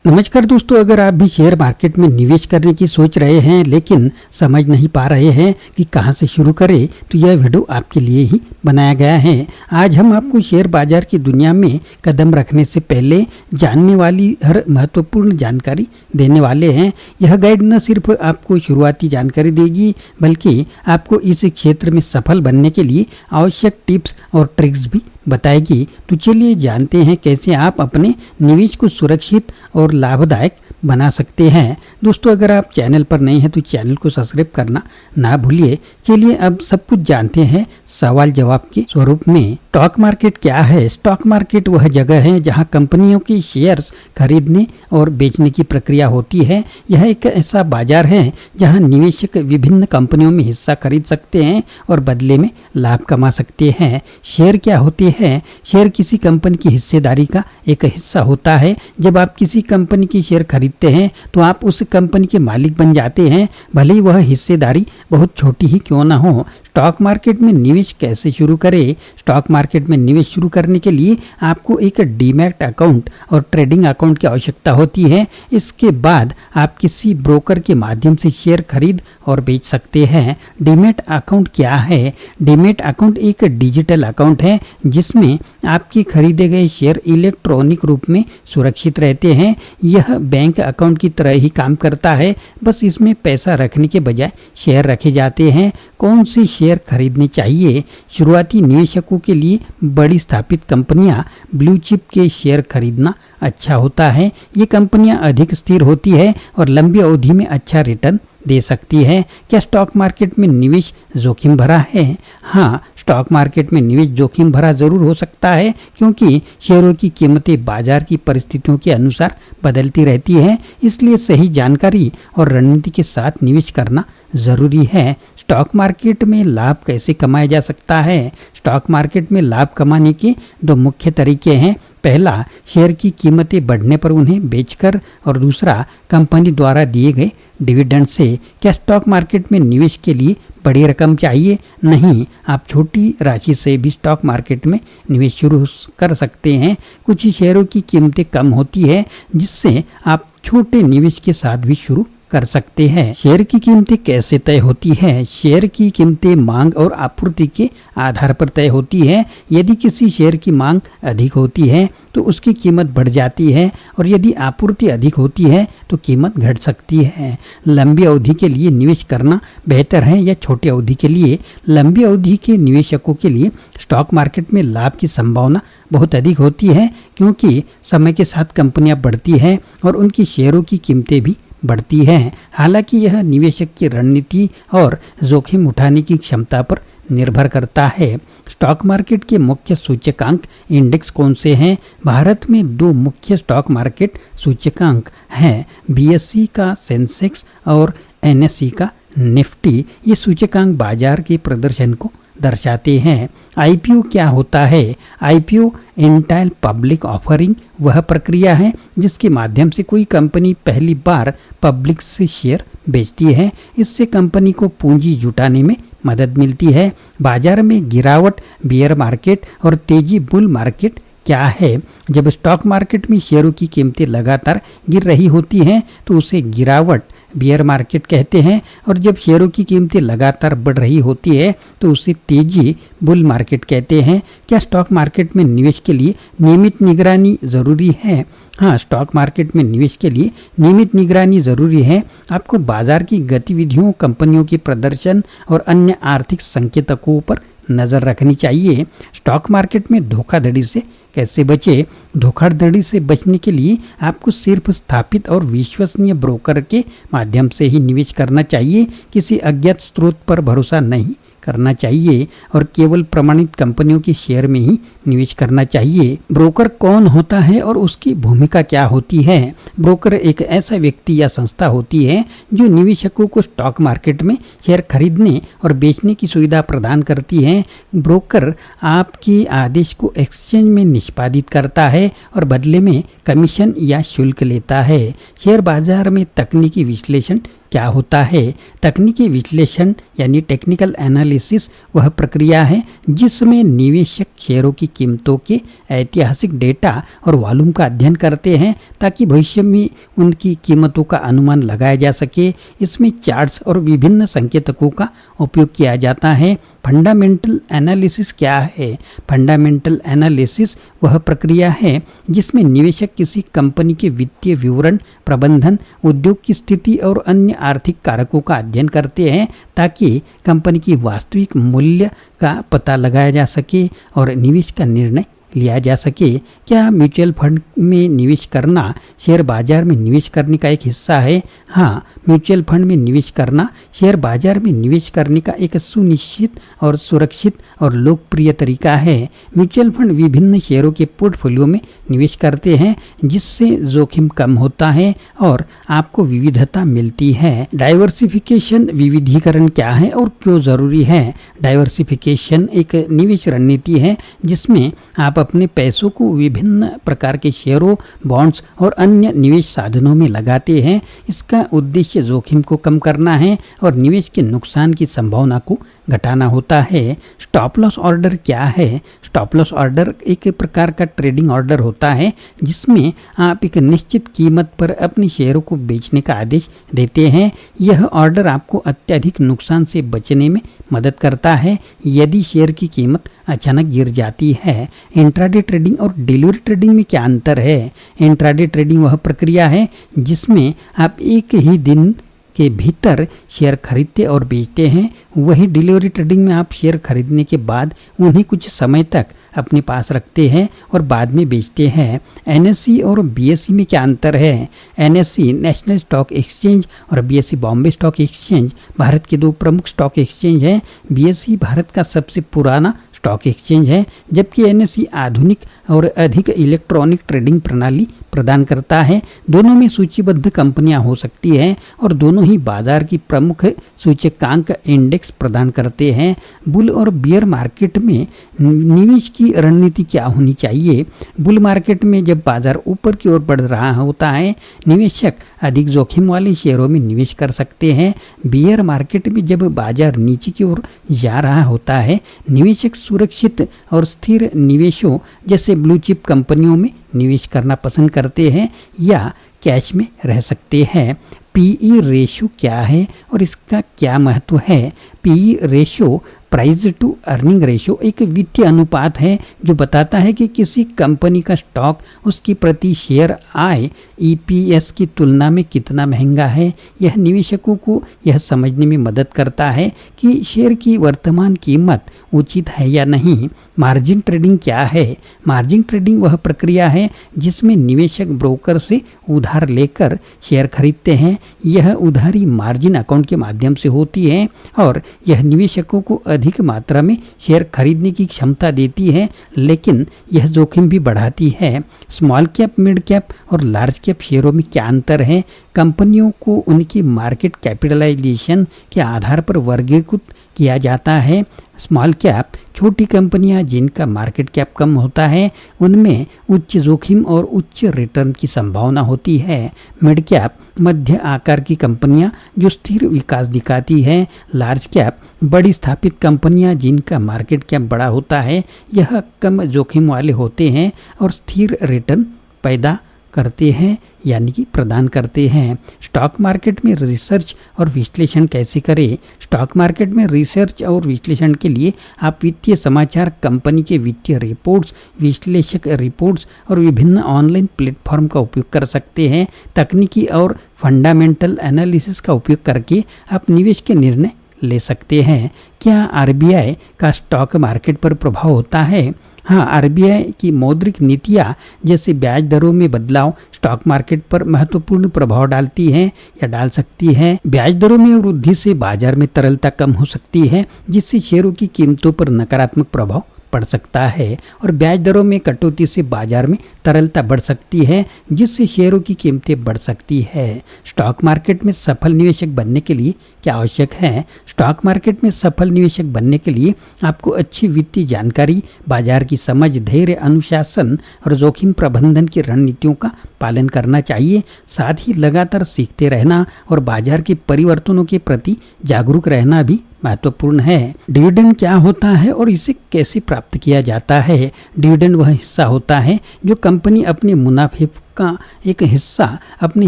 नमस्कार दोस्तों, अगर आप भी शेयर मार्केट में निवेश करने की सोच रहे हैं लेकिन समझ नहीं पा रहे हैं कि कहां से शुरू करें, तो यह वीडियो आपके लिए ही बनाया गया है। आज हम आपको शेयर बाजार की दुनिया में कदम रखने से पहले जानने वाली हर महत्वपूर्ण जानकारी देने वाले हैं। यह गाइड न सिर्फ आपको शुरुआती जानकारी देगी बल्कि आपको इस क्षेत्र में सफल बनने के लिए आवश्यक टिप्स और ट्रिक्स भी बताएगी। तो चलिए जानते हैं कैसे आप अपने निवेश को सुरक्षित और लाभदायक बना सकते हैं। दोस्तों, अगर आप चैनल पर नए हैं तो चैनल को सब्सक्राइब करना ना भूलिए। चलिए अब सब कुछ जानते हैं सवाल जवाब के स्वरूप में। स्टॉक मार्केट क्या है? स्टॉक मार्केट वह जगह है जहां कंपनियों की शेयर्स खरीदने और बेचने की प्रक्रिया होती है। यह एक ऐसा बाजार है जहां निवेशक विभिन्न कंपनियों में हिस्सा खरीद सकते हैं और बदले में लाभ कमा सकते हैं। शेयर क्या होते हैं? शेयर किसी कंपनी की हिस्सेदारी का एक हिस्सा होता है। जब आप किसी कंपनी की शेयर खरीदते हैं तो आप उस कंपनी के मालिक बन जाते हैं, भले ही वह हिस्सेदारी बहुत छोटी ही क्यों ना हो। स्टॉक मार्केट में निवेश कैसे शुरू करें? स्टॉक मार्केट में निवेश शुरू करने के लिए आपको एक डीमैट अकाउंट और ट्रेडिंग अकाउंट की आवश्यकता होती है। इसके बाद आप किसी ब्रोकर के माध्यम से शेयर खरीद और बेच सकते हैं। डीमैट अकाउंट क्या है? डीमैट अकाउंट एक डिजिटल अकाउंट है जिसमें आपके खरीदे गए शेयर इलेक्ट्रॉनिक रूप में सुरक्षित रहते हैं। यह बैंक अकाउंट की तरह ही काम करता है, बस इसमें पैसा रखने के बजाय शेयर रखे जाते हैं। कौन से शेयर खरीदने चाहिए? शुरुआती निवेशकों के लिए बड़ी स्थापित कंपनियां ब्लू चिप के शेयर खरीदना अच्छा होता है। ये कंपनियां अधिक स्थिर होती है और लंबी अवधि में अच्छा रिटर्न दे सकती है। क्या स्टॉक मार्केट में निवेश जोखिम भरा है? हाँ, स्टॉक मार्केट में निवेश जोखिम भरा जरूर हो सकता है क्योंकि शेयरों की कीमतें बाजार की परिस्थितियों के अनुसार बदलती रहती है। इसलिए सही जानकारी और रणनीति के साथ निवेश करना जरूरी है। स्टॉक मार्केट में लाभ कैसे कमाया जा सकता है? स्टॉक मार्केट में लाभ कमाने के दो मुख्य तरीके हैं। पहला, शेयर की कीमतें बढ़ने पर उन्हें बेचकर, और दूसरा, कंपनी द्वारा दिए गए डिविडेंड से। क्या स्टॉक मार्केट में निवेश के लिए बड़ी रकम चाहिए? नहीं, आप छोटी राशि से भी स्टॉक मार्केट में निवेश शुरू कर सकते हैं। कुछ शेयरों की कीमतें कम होती है जिससे आप छोटे निवेश के साथ भी शुरू कर सकते हैं। शेयर की कीमतें कैसे तय होती है? शेयर की कीमतें मांग और आपूर्ति के आधार पर तय होती है। यदि किसी शेयर की मांग अधिक होती है तो उसकी कीमत बढ़ जाती है और यदि आपूर्ति अधिक होती है तो कीमत घट सकती है। लंबी अवधि के लिए निवेश करना बेहतर है या छोटी अवधि के लिए? लंबी अवधि के निवेशकों के लिए स्टॉक मार्केट में लाभ की संभावना बहुत अधिक होती है क्योंकि समय के साथ कंपनियां बढ़ती हैं और उनकी शेयरों की कीमतें भी बढ़ती है। हालांकि यह निवेशक की रणनीति और जोखिम उठाने की क्षमता पर निर्भर करता है। स्टॉक मार्केट के मुख्य सूचकांक इंडेक्स कौन से हैं? भारत में दो मुख्य स्टॉक मार्केट सूचकांक हैं, बीएसई का सेंसेक्स और एनएसई का निफ्टी। ये सूचकांक बाजार के प्रदर्शन को दर्शाते हैं। आईपीओ क्या होता है? आईपीओ एंटाइल पब्लिक ऑफरिंग वह प्रक्रिया है जिसके माध्यम से कोई कंपनी पहली बार पब्लिक से शेयर बेचती है। इससे कंपनी को पूंजी जुटाने में मदद मिलती है। बाजार में गिरावट बियर मार्केट और तेजी बुल मार्केट क्या है? जब स्टॉक मार्केट में शेयरों की कीमतें लगातार गिर रही होती हैं तो उसे गिरावट बियर मार्केट कहते हैं, और जब शेयरों की कीमतें लगातार बढ़ रही होती है तो उसे तेजी बुल मार्केट कहते हैं। क्या स्टॉक मार्केट में निवेश के लिए नियमित निगरानी जरूरी है? हाँ, स्टॉक मार्केट में निवेश के लिए नियमित निगरानी जरूरी है। आपको बाजार की गतिविधियों, कंपनियों के प्रदर्शन और अन्य आर्थिक संकेतकों पर नजर रखनी चाहिए। स्टॉक मार्केट में धोखाधड़ी से कैसे बचे? धोखाधड़ी से बचने के लिए आपको सिर्फ स्थापित और विश्वसनीय ब्रोकर के माध्यम से ही निवेश करना चाहिए। किसी अज्ञात स्रोत पर भरोसा नहीं करना चाहिए और केवल प्रमाणित कंपनियों के शेयर में ही निवेश करना चाहिए। ब्रोकर कौन होता है और उसकी भूमिका क्या होती है? ब्रोकर एक ऐसा व्यक्ति या संस्था होती है जो निवेशकों को स्टॉक मार्केट में शेयर खरीदने और बेचने की सुविधा प्रदान करती है। ब्रोकर आपके आदेश को एक्सचेंज में निष्पादित करता है और बदले में कमीशन या शुल्क लेता है। शेयर बाजार में तकनीकी विश्लेषण क्या होता है? तकनीकी विश्लेषण यानी टेक्निकल एनालिसिस वह प्रक्रिया है जिसमें निवेशक शेयरों की कीमतों के ऐतिहासिक डेटा और वॉल्यूम का अध्ययन करते हैं ताकि भविष्य में उनकी कीमतों का अनुमान लगाया जा सके। इसमें चार्ट्स और विभिन्न संकेतकों का उपयोग किया जाता है। फंडामेंटल एनालिसिस क्या है? फंडामेंटल एनालिसिस वह प्रक्रिया है जिसमें निवेशक किसी कंपनी के वित्तीय विवरण, प्रबंधन, उद्योग की स्थिति और अन्य आर्थिक कारकों का अध्ययन करते हैं ताकि कंपनी की वास्तविक मूल्य का पता लगाया जा सके और निवेश का निर्णय लिया जा सके। क्या म्यूचुअल फंड में निवेश करना शेयर बाजार में निवेश करने का एक हिस्सा है? हाँ, म्यूचुअल फंड में निवेश करना शेयर बाजार में निवेश करने का एक सुनिश्चित और सुरक्षित और लोकप्रिय तरीका है। म्यूचुअल फंड विभिन्न शेयरों के पोर्टफोलियो में निवेश करते हैं जिससे जोखिम कम होता है और आपको विविधता मिलती है। डाइवर्सिफिकेशन विविधीकरण क्या है और क्यों जरूरी है? डाइवर्सिफिकेशन एक निवेश रणनीति है जिसमें आप अपने पैसों को विभिन्न प्रकार के शेयरों, बॉन्ड्स और अन्य निवेश साधनों में लगाते हैं। इसका उद्देश्य जोखिम को कम करना है और निवेश के नुकसान की संभावना को घटाना होता है। स्टॉप लॉस ऑर्डर क्या है? स्टॉप लॉस ऑर्डर एक प्रकार का ट्रेडिंग ऑर्डर होता है जिसमें आप एक निश्चित कीमत पर अपने शेयरों को बेचने का आदेश देते हैं। यह ऑर्डर आपको अत्यधिक नुकसान से बचने में मदद करता है यदि शेयर की कीमत अचानक गिर जाती है। इंट्राडे ट्रेडिंग और डिलीवरी ट्रेडिंग में क्या अंतर है? इंट्राडे ट्रेडिंग वह प्रक्रिया है जिसमें आप एक ही दिन के भीतर शेयर खरीदते और बेचते हैं। वही डिलीवरी ट्रेडिंग में आप शेयर खरीदने के बाद उन्हें कुछ समय तक अपने पास रखते हैं और बाद में बेचते हैं। एनएसई और बीएसई में क्या अंतर है? एनएसई नेशनल स्टॉक एक्सचेंज और BSE Bombay stock exchange Bharat के दो प्रमुख स्टॉक एक्सचेंज हैं। बीएसई भारत का सबसे पुराना स्टॉक एक्सचेंज है जबकि एनएसई आधुनिक और अधिक इलेक्ट्रॉनिक ट्रेडिंग प्रणाली प्रदान करता है। दोनों में सूचीबद्ध कंपनियां हो सकती हैं और दोनों ही बाजार की प्रमुख सूचकांक इंडेक्स प्रदान करते हैं। बुल और बियर मार्केट में निवेश की रणनीति क्या होनी चाहिए? बुल मार्केट में जब बाजार ऊपर की ओर बढ़ रहा होता है निवेशक अधिक जोखिम वाले शेयरों में निवेश कर सकते हैं। बियर मार्केट में जब बाजार नीचे की ओर जा रहा होता है निवेशक सुरक्षित और स्थिर निवेशों जैसे ब्लू चिप कंपनियों में निवेश करना पसंद करते हैं या कैश में रह सकते हैं। पीई रेशियो क्या है और इसका क्या महत्व है? PE ratio price to earning ratio एक वित्तीय अनुपात है जो बताता है कि किसी कंपनी का स्टॉक उसकी प्रति शेयर आय ईपीएस की तुलना में कितना महंगा है। यह निवेशकों को यह समझने में मदद करता है कि शेयर की वर्तमान कीमत उचित है या नहीं। मार्जिन ट्रेडिंग क्या है? मार्जिन ट्रेडिंग वह प्रक्रिया है जिसमें निवेशक ब्रोकर से उधार लेकर शेयर खरीदते हैं। यह उधारी मार्जिन अकाउंट के माध्यम से होती है और यह निवेशकों को अधिक मात्रा में शेयर खरीदने की क्षमता देती है लेकिन यह जोखिम भी बढ़ाती है। स्मॉल कैप, मिड कैप और लार्ज कैप शेयरों में क्या अंतर है? कंपनियों को उनकी मार्केट कैपिटलाइजेशन के आधार पर वर्गीकृत किया जाता है। स्मॉल कैप छोटी कंपनियां जिनका मार्केट कैप कम होता है उनमें उच्च जोखिम और उच्च रिटर्न की संभावना होती है। मिड कैप मध्य आकार की कंपनियां जो स्थिर विकास दिखाती है। लार्ज कैप बड़ी स्थापित कंपनियां जिनका मार्केट कैप बड़ा होता है। यह कम जोखिम वाले होते हैं और स्थिर रिटर्न पैदा करते हैं यानी कि प्रदान करते हैं। स्टॉक मार्केट में रिसर्च और विश्लेषण कैसे करें? स्टॉक मार्केट में रिसर्च और विश्लेषण के लिए आप वित्तीय समाचार, कंपनी के वित्तीय रिपोर्ट्स, विश्लेषक रिपोर्ट्स और विभिन्न ऑनलाइन प्लेटफॉर्म का उपयोग कर सकते हैं। तकनीकी और फंडामेंटल एनालिसिस का उपयोग करके आप निवेश के निर्णय ले सकते हैं। क्या आरबीआई का स्टॉक मार्केट पर प्रभाव होता है? हाँ, आरबीआई की मौद्रिक नीतियाँ जैसे ब्याज दरों में बदलाव स्टॉक मार्केट पर महत्वपूर्ण प्रभाव डालती हैं या डाल सकती है। ब्याज दरों में वृद्धि से बाजार में तरलता कम हो सकती है जिससे शेयरों की कीमतों पर नकारात्मक प्रभाव पड़ सकता है और ब्याज दरों में कटौती से बाजार में तरलता बढ़ सकती है, जिससे शेयरों की कीमतें बढ़ सकती है। स्टॉक मार्केट में सफल निवेशक बनने के लिए क्या आवश्यक है? स्टॉक मार्केट में सफल निवेशक बनने के लिए आपको अच्छी वित्तीय जानकारी, बाजार की समझ, धैर्य, अनुशासन और जोखिम प्रबंधन की रणनीतियों का पालन करना चाहिए। साथ ही लगातार सीखते रहना और बाजार के परिवर्तनों के प्रति जागरूक रहना भी महत्वपूर्ण है। डिविडेंड क्या होता है और इसे कैसे प्राप्त किया जाता है? डिविडेंड वह हिस्सा होता है जो कंपनी अपने मुनाफे का एक हिस्सा अपने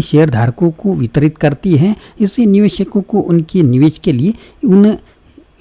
शेयरधारकों को वितरित करती है। इसे निवेशकों को उनके निवेश के लिए उन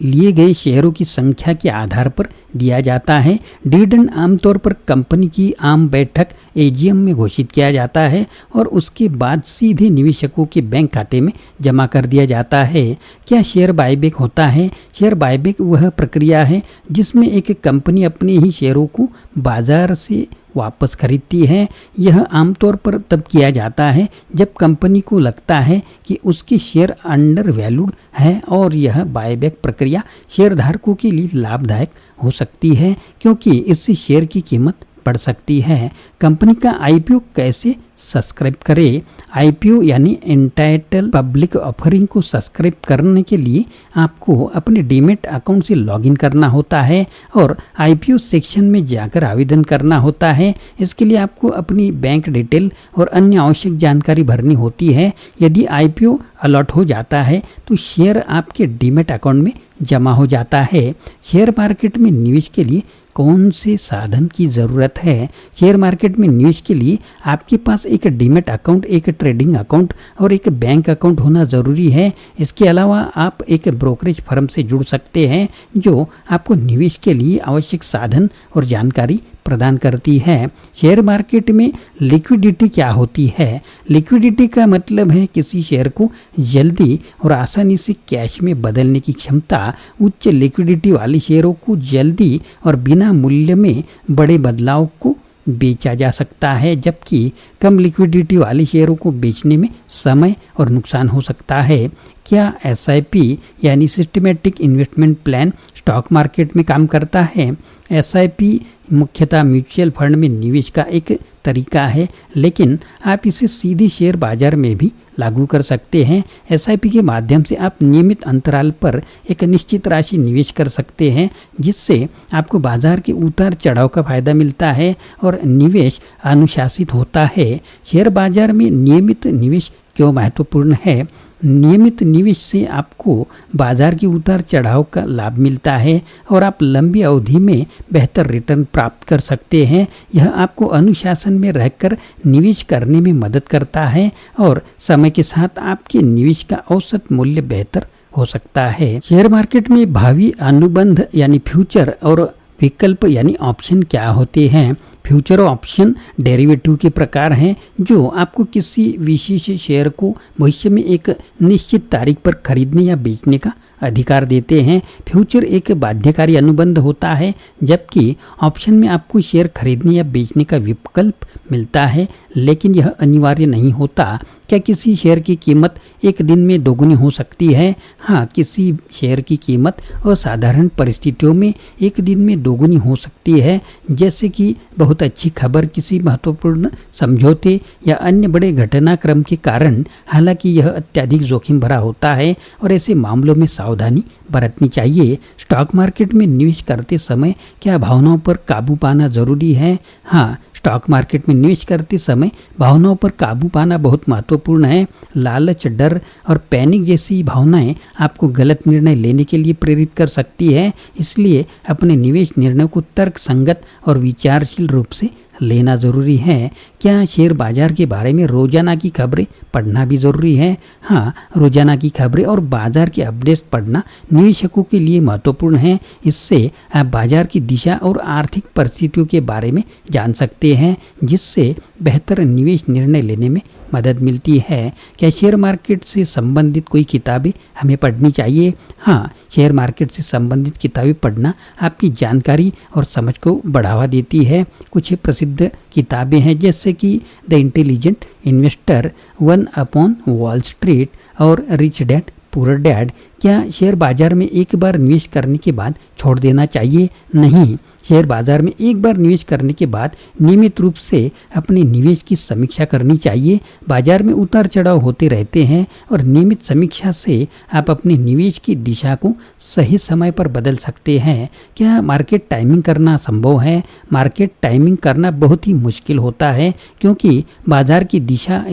लिए गए शेयरों की संख्या के आधार पर दिया जाता है। डिविडेंड आमतौर पर कंपनी की आम बैठक एजीएम में घोषित किया जाता है और उसके बाद सीधे निवेशकों के बैंक खाते में जमा कर दिया जाता है। क्या शेयर बायबैक होता है? शेयर बायबैक वह प्रक्रिया है जिसमें एक कंपनी अपने ही शेयरों को बाजार से वापस खरीदती है। यह आमतौर पर तब किया जाता है जब कंपनी को लगता है कि उसके शेयर अंडर वैल्यूड है और यह बायबैक प्रक्रिया शेयरधारकों के लिए लाभदायक हो सकती है क्योंकि इससे शेयर की कीमत बढ़ सकती है। कंपनी का आईपीओ कैसे सब्सक्राइब करें? आईपीओ यानी एंटाइटल पब्लिक ऑफरिंग को सब्सक्राइब करने के लिए आपको अपने डीमेट अकाउंट से लॉगिन करना होता है और आईपीओ सेक्शन में जाकर आवेदन करना होता है। इसके लिए आपको अपनी बैंक डिटेल और अन्य आवश्यक जानकारी भरनी होती है। यदि आईपीओ अलॉट हो जाता है तो शेयर आपके डीमेट अकाउंट में जमा हो जाता है। शेयर मार्केट में निवेश के लिए कौन से साधन की ज़रूरत है? शेयर मार्केट में निवेश के लिए आपके पास एक डीमेट अकाउंट, एक ट्रेडिंग अकाउंट और एक बैंक अकाउंट होना ज़रूरी है। इसके अलावा आप एक ब्रोकरेज फर्म से जुड़ सकते हैं जो आपको निवेश के लिए आवश्यक साधन और जानकारी प्रदान करती है। शेयर मार्केट में लिक्विडिटी क्या होती है? लिक्विडिटी का मतलब है किसी शेयर को जल्दी और आसानी से कैश में बदलने की क्षमता। उच्च लिक्विडिटी वाले शेयरों को जल्दी और बिना मूल्य में बड़े बदलाव को बेचा जा सकता है, जबकि कम लिक्विडिटी वाले शेयरों को बेचने में समय और नुकसान हो सकता है। क्या एसआईपी यानी systematic investment plan stock market में काम करता है? एसआईपी मुख्यतः म्यूचुअल फंड में निवेश का एक तरीका है, लेकिन आप इसे सीधे शेयर बाजार में भी लागू कर सकते हैं। एसआईपी के माध्यम से आप नियमित अंतराल पर एक निश्चित राशि निवेश कर सकते हैं, जिससे आपको बाजार के उतार चढ़ाव का फायदा मिलता है और निवेश अनुशासित होता है। शेयर बाजार में नियमित निवेश क्यों महत्वपूर्ण है? नियमित निवेश से आपको बाजार के उतार चढ़ाव का लाभ मिलता है और आप लंबी अवधि में बेहतर रिटर्न प्राप्त कर सकते हैं। यह आपको अनुशासन में रहकर निवेश करने में मदद करता है और समय के साथ आपके निवेश का औसत मूल्य बेहतर हो सकता है। शेयर मार्केट में भावी अनुबंध यानी फ्यूचर और विकल्प यानी ऑप्शन क्या होते हैं? फ्यूचर ऑप्शन डेरिवेटिव के प्रकार हैं जो आपको किसी विशेष शेयर को भविष्य में एक निश्चित तारीख पर खरीदने या बेचने का अधिकार देते हैं। फ्यूचर एक बाध्यकारी अनुबंध होता है, जबकि ऑप्शन में आपको शेयर खरीदने या बेचने का विकल्प मिलता है, लेकिन यह अनिवार्य नहीं होता। क्या किसी शेयर की कीमत एक दिन में दोगुनी हो सकती है? हाँ, किसी शेयर की कीमत असाधारण परिस्थितियों में एक दिन में दोगुनी हो सकती है, जैसे कि बहुत अच्छी खबर, किसी महत्वपूर्ण समझौते या अन्य बड़े घटनाक्रम के कारण। हालांकि यह अत्यधिक जोखिम भरा होता है और ऐसे मामलों में सावधानी बरतनी चाहिए। स्टॉक मार्केट में निवेश करते समय क्या भावनाओं पर काबू पाना जरूरी है? हाँ, स्टॉक मार्केट में निवेश करते समय भावनाओं पर काबू पाना बहुत महत्वपूर्ण है। लालच, डर और पैनिक जैसी भावनाएं आपको गलत निर्णय लेने के लिए प्रेरित कर सकती है। इसलिए अपने निवेश निर्णय को तर्क संगत और विचारशील रूप से लेना ज़रूरी है। क्या शेयर बाजार के बारे में रोजाना की खबरें पढ़ना भी ज़रूरी है? हाँ, रोजाना की खबरें और बाजार के अपडेट्स पढ़ना निवेशकों के लिए महत्वपूर्ण है। इससे आप बाजार की दिशा और आर्थिक परिस्थितियों के बारे में जान सकते हैं, जिससे बेहतर निवेश निर्णय लेने में मदद मिलती है। क्या शेयर मार्केट से संबंधित कोई किताबें हमें पढ़नी चाहिए? हाँ, शेयर मार्केट से संबंधित किताबें पढ़ना आपकी जानकारी और समझ को बढ़ावा देती है। कुछ प्रसिद्ध किताबें हैं जैसे कि the intelligent investor, one upon wall street और रिच डैड पुअर डैड, क्या शेयर बाजार में एक बार निवेश करने के बाद छोड़ देना चाहिए? नहीं, शेयर बाजार में एक बार निवेश करने के बाद नियमित रूप से अपने निवेश की समीक्षा करनी चाहिए। बाजार में उतार चढ़ाव होते रहते हैं और नियमित समीक्षा से आप अपने निवेश की दिशा को सही समय पर बदल सकते हैं। क्या मार्केट टाइमिंग करना संभव है? मार्केट टाइमिंग करना बहुत ही मुश्किल होता है, क्योंकि बाजार की दिशा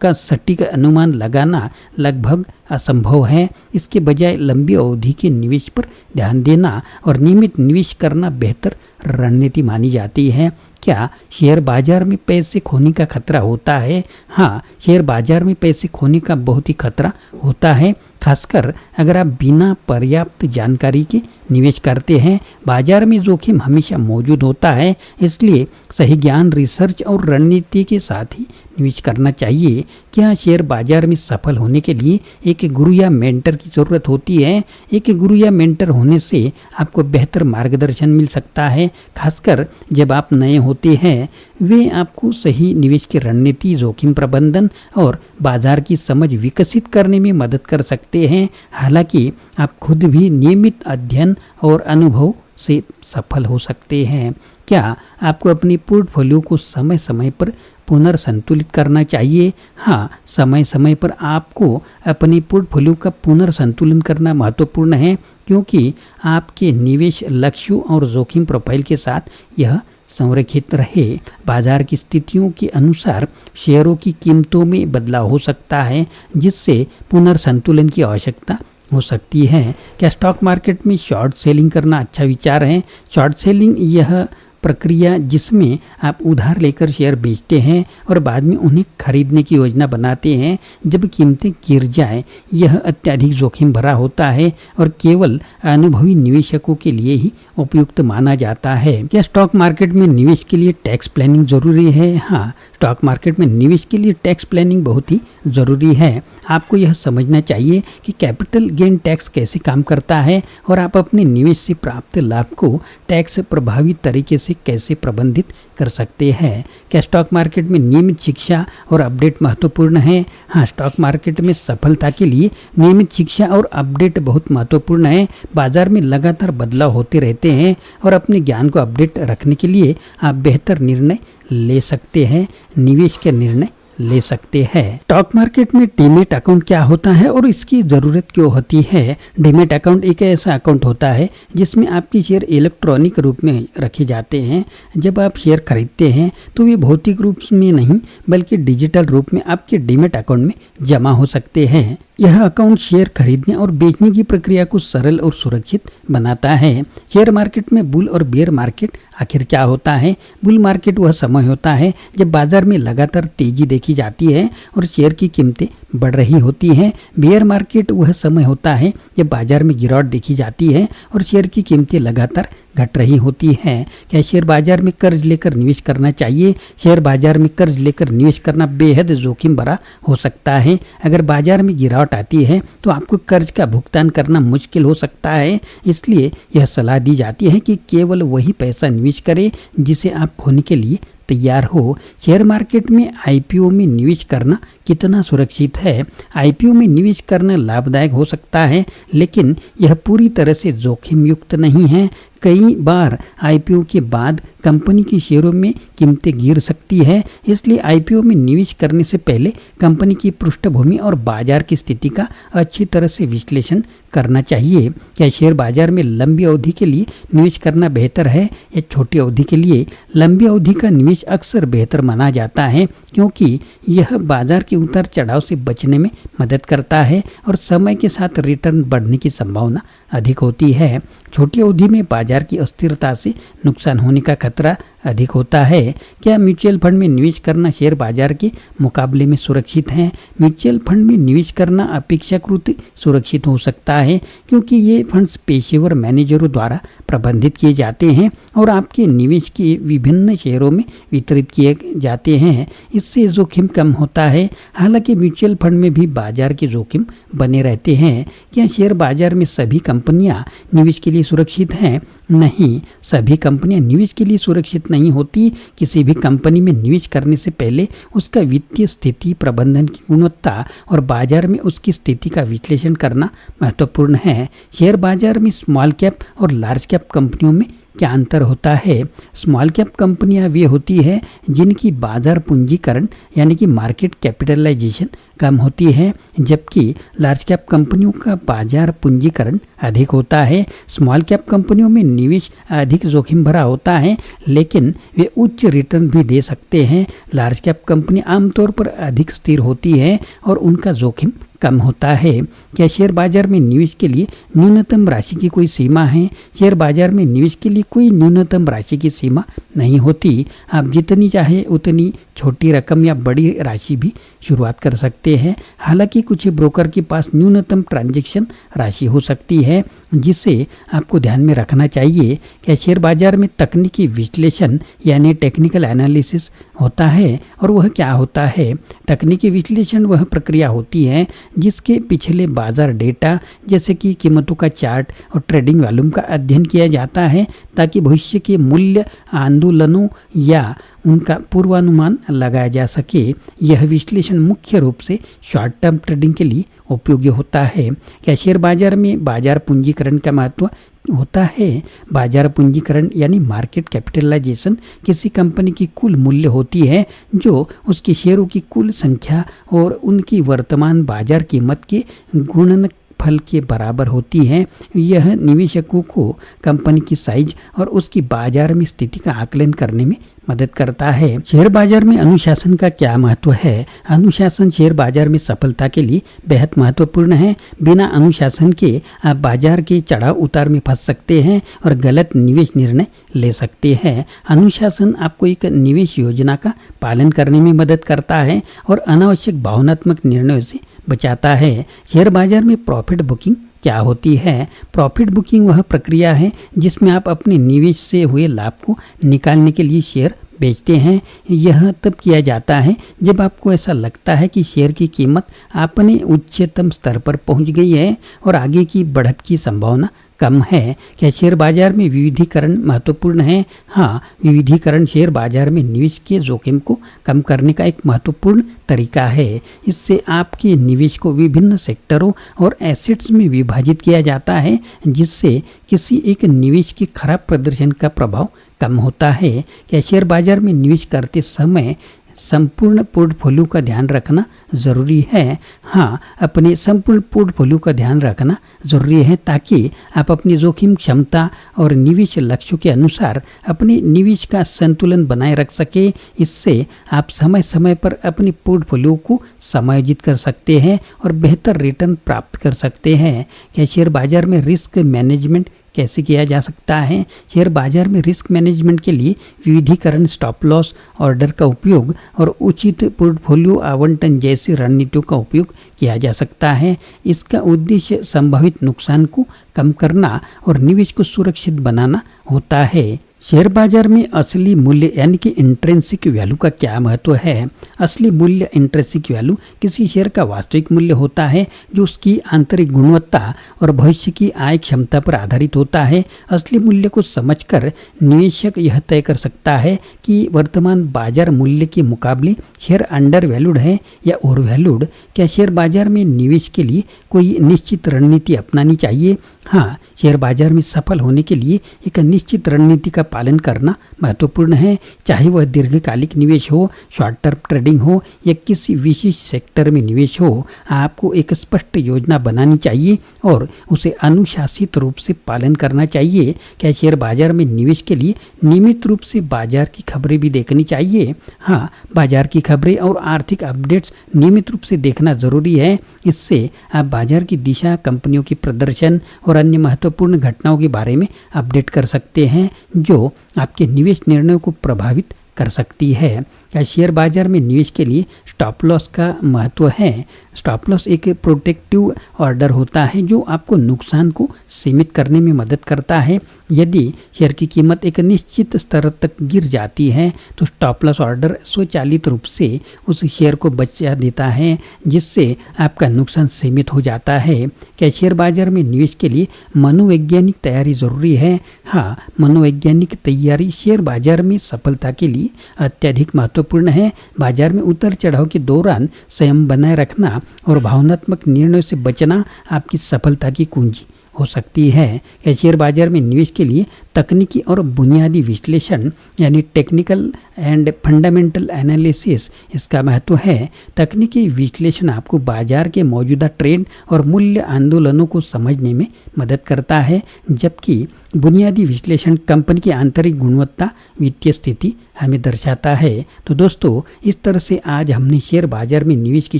का सटीक अनुमान लगाना लगभग असंभव है। इसके बजाय लंबी अवधि के निवेश पर ध्यान देना और नियमित निवेश करना बेहतर रणनीति मानी जाती है। क्या शेयर बाजार में पैसे खोने का खतरा होता है? हाँ, शेयर बाजार में पैसे खोने का बहुत ही खतरा होता है, खासकर अगर आप बिना पर्याप्त जानकारी के निवेश करते हैं। बाजार में जोखिम हमेशा मौजूद होता है, इसलिए सही ज्ञान, रिसर्च और रणनीति के साथ ही निवेश करना चाहिए। क्या शेयर बाजार में सफल होने के लिए एक गुरु या मेंटर की ज़रूरत होती है? एक गुरु या मेंटर होने से आपको बेहतर मार्गदर्शन मिल सकता है, खासकर जब आप नए होते हैं। वे आपको सही निवेश की रणनीति, जोखिम प्रबंधन और बाजार की समझ विकसित करने में मदद कर सकते हैं। हालांकि आप खुद भी नियमित अध्ययन और अनुभव से सफल हो सकते हैं। क्या आपको अपनी पोर्टफोलियो को समय समय पर पुनर्संतुलित करना चाहिए? हाँ, समय समय पर आपको अपनी पोर्टफोलियो का पुनर्संतुलन करना महत्वपूर्ण है, क्योंकि आपके निवेश लक्ष्यों और जोखिम प्रोफाइल के साथ यह संरेखित रहे। बाजार की स्थितियों के अनुसार शेयरों की कीमतों में बदलाव हो सकता है, जिससे पुनर्संतुलन की आवश्यकता हो सकती है। क्या स्टॉक मार्केट में शॉर्ट सेलिंग करना अच्छा विचार है? शॉर्ट सेलिंग यह प्रक्रिया जिसमें आप उधार लेकर शेयर बेचते हैं और बाद में उन्हें खरीदने की योजना बनाते हैं जब कीमतें गिर जाए, यह अत्यधिक जोखिम भरा होता है और केवल अनुभवी निवेशकों के लिए ही उपयुक्त माना जाता है। क्या स्टॉक मार्केट में निवेश के लिए टैक्स प्लानिंग जरूरी है? हाँ, स्टॉक मार्केट में निवेश के लिए टैक्स प्लानिंग बहुत ही ज़रूरी है। आपको यह समझना चाहिए कि कैपिटल गेन टैक्स कैसे काम करता है और आप अपने निवेश से प्राप्त लाभ को टैक्स प्रभावी तरीके से कैसे प्रबंधित कर सकते हैं। क्या स्टॉक मार्केट में नियमित शिक्षा और अपडेट महत्वपूर्ण है? हाँ, स्टॉक मार्केट में सफलता के लिए नियमित शिक्षा और अपडेट बहुत महत्वपूर्ण है। बाजार में लगातार बदलाव होते रहते हैं और अपने ज्ञान को अपडेट रखने के लिए आप बेहतर निर्णय ले सकते हैं, निवेश के निर्णय ले सकते हैं। स्टॉक मार्केट में डीमैट अकाउंट क्या होता है और इसकी ज़रूरत क्यों होती है? डीमैट अकाउंट एक ऐसा अकाउंट होता है जिसमें आपके शेयर इलेक्ट्रॉनिक रूप में रखे जाते हैं। जब आप शेयर खरीदते हैं तो वे भौतिक रूप में नहीं बल्कि डिजिटल रूप में आपके डीमैट अकाउंट में जमा हो सकते हैं। यह अकाउंट शेयर खरीदने और बेचने की प्रक्रिया को सरल और सुरक्षित बनाता है। शेयर मार्केट में बुल और बेयर मार्केट आखिर क्या होता है? बुल मार्केट वह समय होता है जब बाजार में लगातार तेजी देखी जाती है और शेयर की कीमतें बढ़ रही होती हैं। बेयर मार्केट वह समय होता है जब बाजार में गिरावट देखी जाती है और शेयर की कीमतें लगातार घट रही होती हैं। क्या शेयर बाजार में कर्ज लेकर निवेश करना चाहिए? शेयर बाजार में कर्ज लेकर निवेश करना बेहद जोखिम भरा हो सकता है। अगर बाजार में गिरावट आती है तो आपको कर्ज का भुगतान करना मुश्किल हो सकता है। इसलिए यह सलाह दी जाती है कि केवल वही पैसा निवेश करें जिसे आप खोने के लिए तैयार हो। शेयर मार्केट में आईपीओ में निवेश करना कितना सुरक्षित है? आईपीओ में निवेश करना लाभदायक हो सकता है, लेकिन यह पूरी तरह से जोखिम युक्त नहीं है। कई बार आईपीओ के बाद कंपनी की शेयरों में कीमतें गिर सकती है, इसलिए आईपीओ में निवेश करने से पहले कंपनी की पृष्ठभूमि और बाजार की स्थिति का अच्छी तरह से विश्लेषण करना चाहिए। क्या शेयर बाजार में लंबी अवधि के लिए निवेश करना बेहतर है या छोटी अवधि के लिए? लंबी अवधि का निवेश अक्सर बेहतर माना जाता है, क्योंकि यह बाजार के उतार चढ़ाव से बचने में मदद करता है और समय के साथ रिटर्न बढ़ने की संभावना अधिक होती है। छोटी अवधि में बाजार की अस्थिरता से नुकसान होने का खतरा अधिक होता है। क्या म्यूचुअल फंड में निवेश करना शेयर बाजार के मुकाबले में सुरक्षित है? म्यूचुअल फंड में निवेश करना अपेक्षाकृत सुरक्षित हो सकता है, क्योंकि ये फंड्स पेशेवर मैनेजरों द्वारा प्रबंधित किए जाते हैं और आपके निवेश के विभिन्न शेयरों में वितरित किए जाते हैं। इससे जोखिम कम होता है। हालांकि म्यूचुअल फंड में भी बाजार के जोखिम बने रहते हैं। क्या शेयर बाजार में सभी कंपनियां निवेश के लिए सुरक्षित हैं? नहीं, सभी कंपनियां निवेश के लिए सुरक्षित नहीं होती। किसी भी कंपनी में निवेश करने से पहले उसका वित्तीय स्थिति, प्रबंधन की गुणवत्ता और बाजार में उसकी स्थिति का विश्लेषण करना महत्वपूर्ण है। शेयर बाजार में स्मॉल कैप और लार्ज कैप कंपनियों में क्या अंतर होता है? स्मॉल कैप कंपनियां वे होती है जिनकी बाजार पूंजीकरण यानी कि मार्केट कैपिटलाइजेशन कम होती है, जबकि लार्ज कैप कंपनियों का बाजार पूंजीकरण अधिक होता है। स्मॉल कैप कंपनियों में निवेश अधिक जोखिम भरा होता है, लेकिन वे उच्च रिटर्न भी दे सकते हैं। लार्ज कैप कंपनी आमतौर पर अधिक स्थिर होती है और उनका जोखिम कम होता है। क्या शेयर बाजार में निवेश के लिए न्यूनतम राशि की कोई सीमा है? शेयर बाजार में निवेश के लिए कोई न्यूनतम राशि की सीमा नहीं होती। आप जितनी चाहे उतनी छोटी रकम या बड़ी राशि भी शुरुआत कर सकते हैं। हालांकि कुछ ब्रोकर के पास न्यूनतम ट्रांजैक्शन राशि हो सकती है, जिसे आपको ध्यान में रखना चाहिए। क्या शेयर बाजार में तकनीकी विश्लेषण यानी टेक्निकल एनालिसिस होता है? और वह क्या होता है? तकनीकी विश्लेषण वह प्रक्रिया होती है जिसके पिछले बाजार डेटा जैसे कि कीमतों का चार्ट और ट्रेडिंग वॉल्यूम का अध्ययन किया जाता है, ताकि भविष्य के मूल्य आंदोलनों या उनका पूर्वानुमान लगाया जा सके। यह विश्लेषण मुख्य रूप से शॉर्ट टर्म ट्रेडिंग के लिए उपयोगी होता है। क्या शेयर बाजार में बाजार पूंजीकरण का महत्व होता है? बाजार पूंजीकरण यानी मार्केट कैपिटलाइजेशन किसी कंपनी की कुल मूल्य होती है जो उसके शेयरों की कुल संख्या और उनकी वर्तमान बाजार कीमत के गुणन फल के बराबर होती है। यह निवेशकों को कंपनी की साइज और उसकी बाजार में स्थिति का आकलन करने में मदद करता है। शेयर बाजार में अनुशासन का क्या महत्व है? अनुशासन शेयर बाजार में सफलता के लिए बेहद महत्वपूर्ण है। बिना अनुशासन के आप बाजार के चढ़ाव उतार में फंस सकते हैं और गलत निवेश निर्णय ले सकते हैं। अनुशासन आपको एक निवेश योजना का पालन करने में मदद करता है और अनावश्यक भावनात्मक निर्णयों से बचाता है। शेयर बाजार में प्रॉफिट बुकिंग क्या होती है? प्रॉफिट बुकिंग वह प्रक्रिया है जिसमें आप अपने निवेश से हुए लाभ को निकालने के लिए शेयर बेचते हैं। यह तब किया जाता है जब आपको ऐसा लगता है कि शेयर की कीमत अपने उच्चतम स्तर पर पहुंच गई है और आगे की बढ़त की संभावना कम है। क्या शेयर बाजार में विविधीकरण महत्वपूर्ण है? हाँ, विविधीकरण शेयर बाजार में निवेश के जोखिम को कम करने का एक महत्वपूर्ण तरीका है। इससे आपके निवेश को विभिन्न सेक्टरों और एसेट्स में विभाजित किया जाता है, जिससे किसी एक निवेश के खराब प्रदर्शन का प्रभाव कम होता है। क्या शेयर बाजार में निवेश करते समय संपूर्ण पोर्टफोलियो का ध्यान रखना ज़रूरी है? हाँ, अपने संपूर्ण पोर्टफोलियो का ध्यान रखना ज़रूरी है ताकि आप अपनी जोखिम क्षमता और निवेश लक्ष्यों के अनुसार अपने निवेश का संतुलन बनाए रख सके। इससे आप समय समय पर अपने पोर्टफोलियो को समायोजित कर सकते हैं और बेहतर रिटर्न प्राप्त कर सकते हैं। क्या शेयर बाजार में रिस्क मैनेजमेंट कैसे किया जा सकता है? शेयर बाजार में रिस्क मैनेजमेंट के लिए विविधीकरण, स्टॉप लॉस ऑर्डर का उपयोग और उचित पोर्टफोलियो आवंटन जैसी रणनीतियों का उपयोग किया जा सकता है। इसका उद्देश्य संभावित नुकसान को कम करना और निवेश को सुरक्षित बनाना होता है। शेयर बाजार में असली मूल्य यानी कि इंट्रिंसिक वैल्यू का क्या महत्व है? असली मूल्य इंट्रिंसिक वैल्यू किसी शेयर का वास्तविक मूल्य होता है जो उसकी आंतरिक गुणवत्ता और भविष्य की आय क्षमता पर आधारित होता है। असली मूल्य को समझकर निवेशक यह तय कर सकता है कि वर्तमान बाजार मूल्य के मुकाबले शेयर अंडर वैल्यूड है या ओवर वैल्यूड। क्या शेयर बाजार में निवेश के लिए कोई निश्चित रणनीति अपनानी चाहिए? हाँ, शेयर बाजार में सफल होने के लिए एक निश्चित रणनीति का पालन करना महत्वपूर्ण है। चाहे वह दीर्घकालिक निवेश हो, शॉर्ट टर्म ट्रेडिंग हो या किसी विशेष सेक्टर में निवेश हो, आपको एक स्पष्ट योजना बनानी चाहिए और उसे अनुशासित रूप से पालन करना चाहिए। क्या शेयर बाजार में निवेश के लिए नियमित रूप से बाजार की खबरें भी देखनी चाहिए? हाँ, बाजार की खबरें और आर्थिक अपडेट्स नियमित रूप से देखना जरूरी है। इससे आप बाजार की दिशा, कंपनियों की प्रदर्शन और अन्य महत्वपूर्ण घटनाओं के बारे में अपडेट कर सकते हैं जो आपके निवेश निर्णयों को प्रभावित कर सकती है। क्या शेयर बाजार में निवेश के लिए स्टॉप लॉस का महत्व है? स्टॉप लॉस एक प्रोटेक्टिव ऑर्डर होता है जो आपको नुकसान को सीमित करने में मदद करता है। यदि शेयर की कीमत एक निश्चित स्तर तक गिर जाती है तो स्टॉप लॉस ऑर्डर स्वचालित रूप से उस शेयर को बचा देता है, जिससे आपका नुकसान सीमित हो जाता है। क्या शेयर बाजार में निवेश के लिए मनोवैज्ञानिक तैयारी जरूरी है? हाँ, मनोवैज्ञानिक तैयारी शेयर बाजार में सफलता के लिए अत्यधिक महत्वपूर्ण है। बाजार में उतर चढ़ाव के दौरान संयम बनाए रखना और भावनात्मक निर्णयों से बचना आपकी सफलता की कुंजी हो सकती है। शेयर बाजार में निवेश के लिए तकनीकी और बुनियादी विश्लेषण यानी टेक्निकल एंड फंडामेंटल एनालिसिस इसका महत्व है। तकनीकी विश्लेषण आपको बाजार के मौजूदा ट्रेंड और मूल्य आंदोलनों को समझने में मदद करता है, जबकि बुनियादी विश्लेषण कंपनी की आंतरिक गुणवत्ता, वित्तीय स्थिति हमें दर्शाता है। तो दोस्तों, इस तरह से आज हमने शेयर बाजार में निवेश की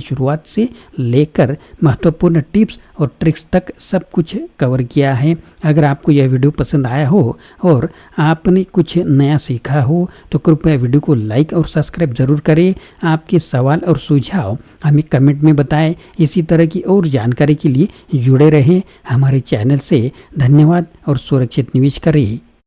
शुरुआत से लेकर महत्वपूर्ण टिप्स और ट्रिक्स तक सब कुछ कवर किया है। अगर आपको यह वीडियो पसंद आया हो और आपने कुछ नया सीखा हो तो कृपया वीडियो को लाइक और सब्सक्राइब जरूर करें। आपके सवाल और सुझाव हमें कमेंट में बताएं। इसी तरह की और जानकारी के लिए जुड़े रहें हमारे चैनल से। धन्यवाद और सुरक्षित निवेश करें।